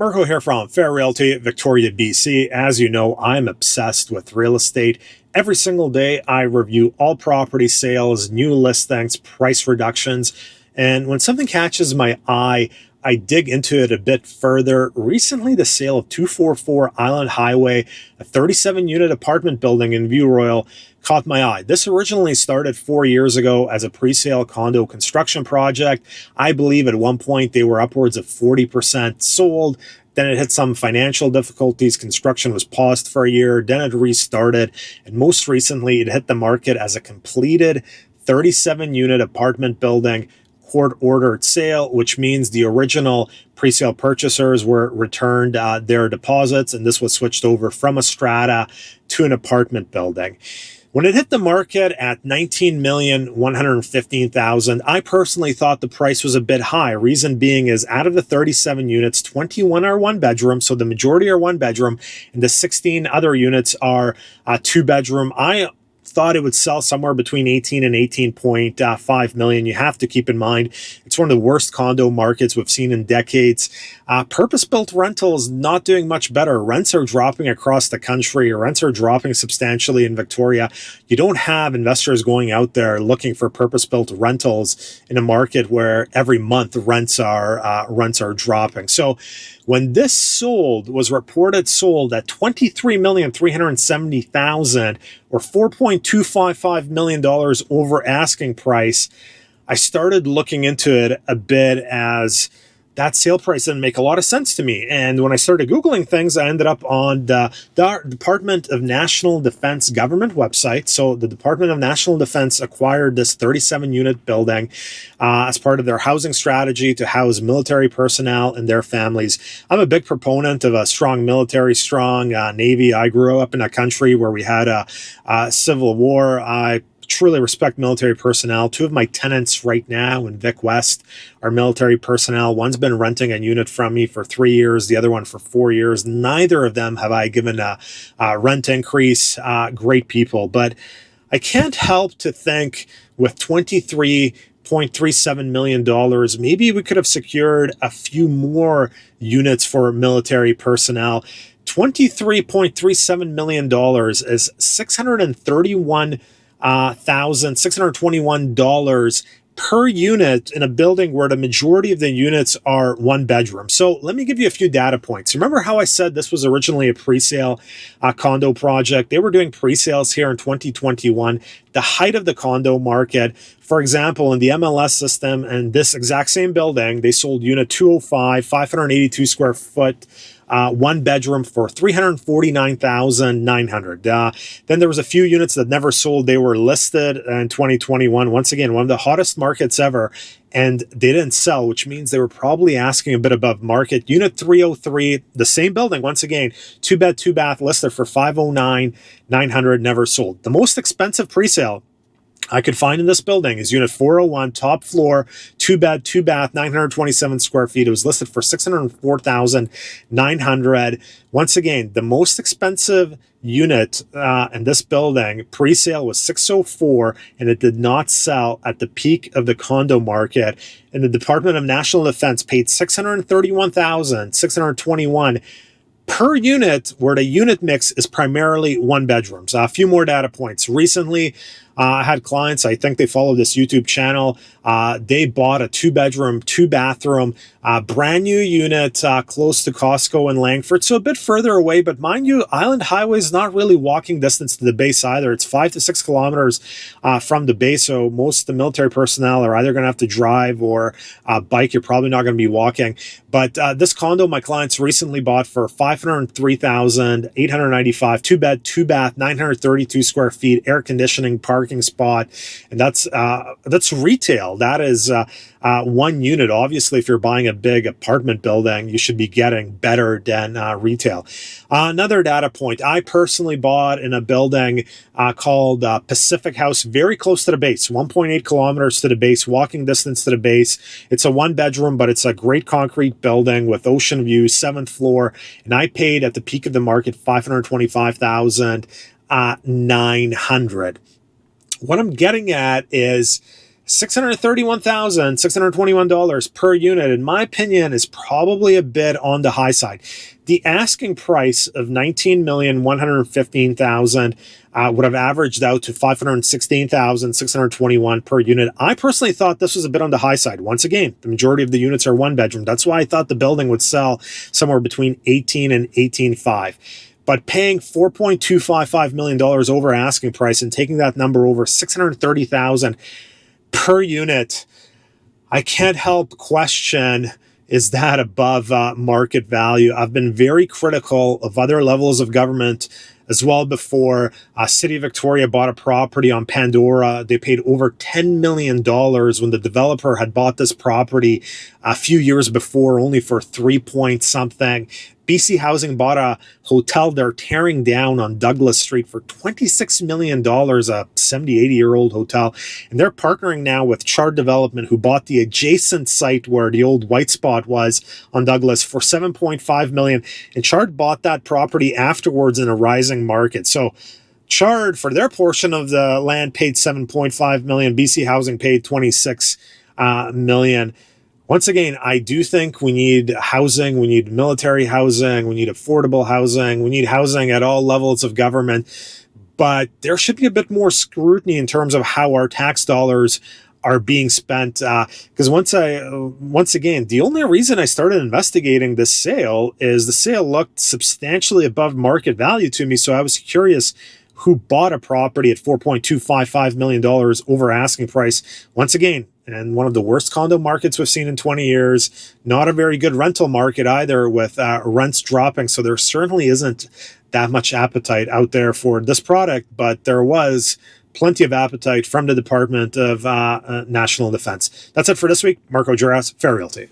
Marco here from Fair Realty, Victoria, BC. As you know, I'm obsessed with real estate. Every single day, I review all property sales, new listings, price reductions. And when something catches my eye, I dig into it a bit further. Recently, the sale of 244 Island Highway, a 37-unit apartment building in View Royal, caught my eye. This originally started 4 years ago as a pre-sale condo construction project. I believe at one point they were upwards of 40% sold. Then it hit some financial difficulties. Construction was paused for a year. Then it restarted. And most recently, it hit the market as a completed 37-unit apartment building, court-ordered sale, which means the original pre-sale purchasers were returned their deposits, and this was switched over from a strata to an apartment building. When it hit the market at $19,115,000, I personally thought the price was a bit high. Reason being is out of the 37 units, 21 are one bedroom, so the majority are one bedroom, and the 16 other units are two bedroom. I thought it would sell somewhere between 18 and 18.5 million. You have to keep in mind, it's one of the worst condo markets we've seen in decades. Purpose-built rentals not doing much better. Rents are dropping across the country. Rents are dropping substantially in Victoria. You don't have investors going out there looking for purpose-built rentals in a market where every month rents are dropping. So when this was reported sold at $23,370,000 or $4.255 million over asking price, I started looking into it a bit as that sale price didn't make a lot of sense to me. And when I started Googling things, I ended up on the Department of National Defense government website. So the Department of National Defense acquired this 37-unit building as part of their housing strategy to house military personnel and their families. I'm a big proponent of a strong military, strong Navy. I grew up in a country where we had a civil war. I truly respect military personnel. Two of my tenants right now in Vic West are military personnel. One's been renting a unit from me for 3 years, the other one for 4 years. Neither of them have I given a rent increase. Great people. But I can't help to think with $23.37 million, maybe we could have secured a few more units for military personnel. $23.37 million is $621 per unit in a building where the majority of the units are one bedroom. So let me give you a few data points. Remember how I said this was originally a pre-sale condo project? They were doing pre-sales here in 2021. The height of the condo market, for example, in the MLS system and this exact same building, they sold unit 205, 582 square foot, one bedroom for $349,900. Then there was a few units that never sold. They were listed in 2021. Once again, one of the hottest markets ever, and they didn't sell, which means they were probably asking a bit above market. Unit 303, the same building, once again, 2-bed, 2-bath, listed for $509,900, never sold. The most expensive presale I could find in this building is unit 401, top floor, 2-bed, 2-bath, 927 square feet. It was listed for $604,900. Once again, the most expensive unit in this building pre-sale was 604, and it did not sell at the peak of the condo market. And the Department of National Defense paid $631,621 per unit, where the unit mix is primarily one bedrooms. A few more data points. Recently, I had clients, I think they follow this YouTube channel. They bought a 2-bedroom, 2-bathroom, brand new unit close to Costco in Langford. So a bit further away, but mind you, Island Highway is not really walking distance to the base either. It's 5 to 6 kilometers from the base. So most of the military personnel are either going to have to drive or bike. You're probably not going to be walking. But this condo my clients recently bought for $503,895, 2-bed, 2-bath, 932 square feet, air conditioning, parking spot, and that's retail. That is one unit. Obviously, if you're buying a big apartment building, you should be getting better than retail. Another data point, I personally bought in a building called Pacific House, very close to the base, 1.8 kilometers to the base, walking distance to the base. It's a 1-bedroom, but it's a great concrete building with ocean view, 7th floor, and I paid at the peak of the market $525,900. What I'm getting at is $631,621 per unit, in my opinion, is probably a bit on the high side. The asking price of $19,115,000 would have averaged out to $516,621 per unit. I personally thought this was a bit on the high side. Once again, the majority of the units are one bedroom. That's why I thought the building would sell somewhere between 18 and 18.5. But paying $4.255 million over asking price and taking that number over $630,000 per unit, I can't help question, is that above market value? I've been very critical of other levels of government as well before. City of Victoria bought a property on Pandora. They paid over $10 million when the developer had bought this property a few years before, only for 3 point something. BC Housing bought a hotel they're tearing down on Douglas Street for $26 million, a 70, 80-year-old hotel. And they're partnering now with Chard Development, who bought the adjacent site where the old White Spot was on Douglas for $7.5 million. And Chard bought that property afterwards in a rising market. So Chard, for their portion of the land, paid $7.5 million. BC Housing paid $26 million. Once again, I do think we need housing, we need military housing, we need affordable housing, we need housing at all levels of government, but there should be a bit more scrutiny in terms of how our tax dollars are being spent. Because once again, the only reason I started investigating this sale is the sale looked substantially above market value to me, so I was curious who bought a property at $4.255 million over asking price. Once again, and one of the worst condo markets we've seen in 20 years. Not a very good rental market either, with rents dropping. So there certainly isn't that much appetite out there for this product, but there was plenty of appetite from the Department of National Defense. That's it for this week. Marco Juras, Fair Realty.